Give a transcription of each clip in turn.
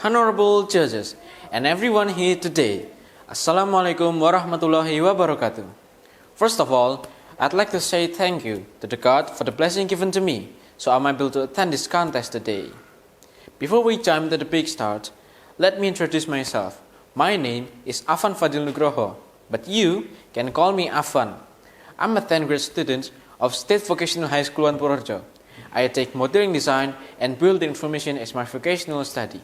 honorable judges, and everyone here today. Assalamualaikum warahmatullahi wabarakatuh. First of all, I'd like to say thank you to the God for the blessing given to me, so I'm able to attend this contest today. Before we jump into the big start, let me introduce myself. My name is Affan Fadhil Nugroho, but you can call me Affan. I'm a 10th grade student of State Vocational High School in Purworejo. I take modeling design and building information as my vocational study.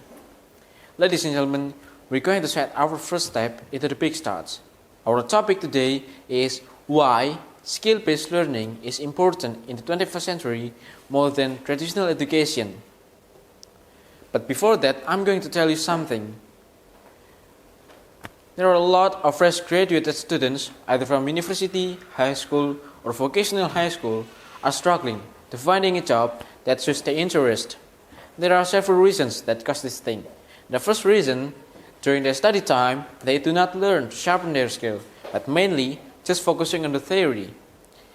Ladies and gentlemen, we're going to set our first step into the big starts. Our topic today is why skill-based learning is important in the 21st century more than traditional education. But before that, I'm going to tell you something. There are a lot of fresh graduated students, either from university, high school, or vocational high school, are struggling to finding a job that suits their interest. There are several reasons that cause this thing. The first reason, during their study time, they do not learn to sharpen their skill, but mainly just focusing on the theory.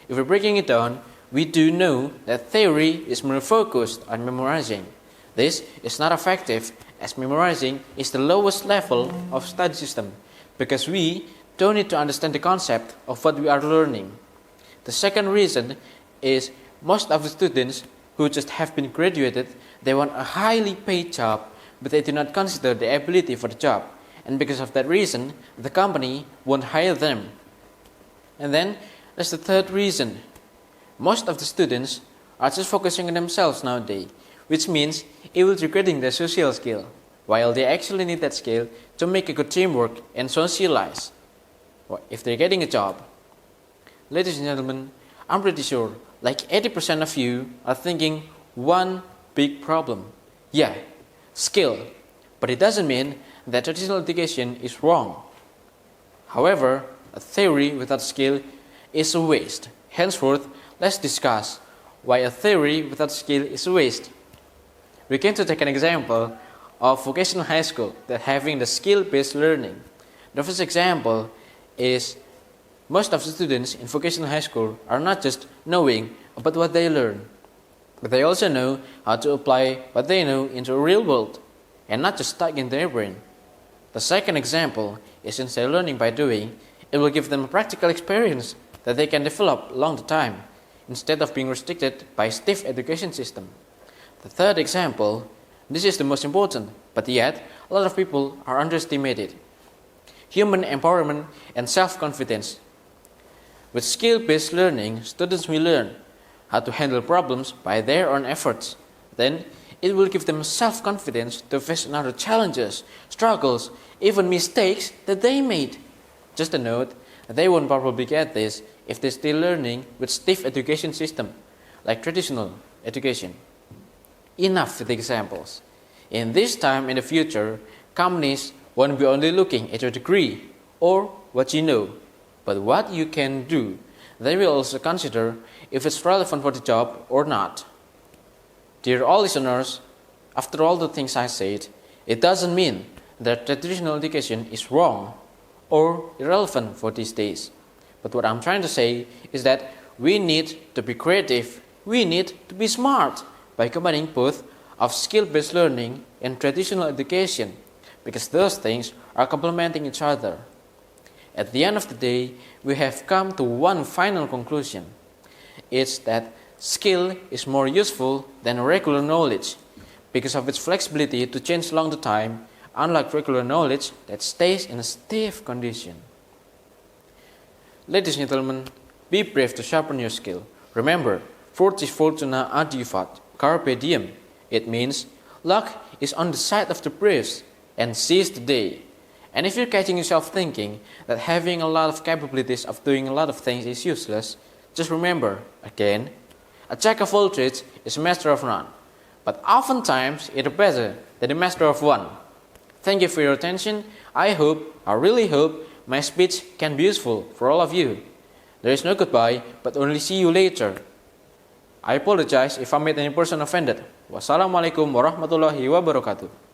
If we're breaking it down, we do know that theory is more focused on memorizing. This is not effective, as memorizing is the lowest level of study system, because we don't need to understand the concept of what we are learning. The second reason is most of the students who just have been graduated, they want a highly paid job, but they do not consider the ability for the job. And because of that reason, the company won't hire them. And then, there's the third reason. Most of the students are just focusing on themselves nowadays, which means regretting their social skill, while they actually need that skill to make a good teamwork and socialize if they're getting a job. Ladies and gentlemen, I'm pretty sure like 80% of you are thinking one big problem. Yeah, skill. But it doesn't mean that traditional education is wrong. However, a theory without skill is a waste. Henceforth, let's discuss why a theory without skill is a waste. We came to take an example of vocational high school that having the skill-based learning. The first example is most of the students in vocational high school are not just knowing about what they learn, but they also know how to apply what they know into a real world and not just stuck in their brain. The second example is since they're learning by doing, it will give them a practical experience that they can develop along the time instead of being restricted by a stiff education system. The third example, this is the most important, but yet a lot of people are underestimated. Human empowerment and self-confidence. With skill-based learning, students will learn how to handle problems by their own efforts. Then, it will give them self-confidence to face another challenges, struggles, even mistakes that they made. Just a note, they won't probably get this if they're still learning with stiff education system, like traditional education. Enough with examples. In this time in the future, companies won't be only looking at your degree or what you know, but what you can do. They will also consider if it's relevant for the job or not. Dear all listeners, after all the things I said, it doesn't mean that traditional education is wrong or irrelevant for these days. But what I'm trying to say is that we need to be creative, we need to be smart by combining both of skill-based learning and traditional education, because those things are complementing each other. At the end of the day, we have come to one final conclusion. It's that skill is more useful than regular knowledge because of its flexibility to change along the time, unlike regular knowledge that stays in a stiff condition. Ladies and gentlemen, be brave to sharpen your skill. Remember, fortis fortuna adiuvat, carpe diem. It means luck is on the side of the brave and seize the day. And if you're catching yourself thinking that having a lot of capabilities of doing a lot of things is useless, just remember, again, a jack of all trades is a master of none, but oftentimes it is better than a master of one. Thank you for your attention. I really hope my speech can be useful for all of you. There is no goodbye, but only see you later. I apologize if I made any person offended. Wassalamualaikum warahmatullahi wabarakatuh.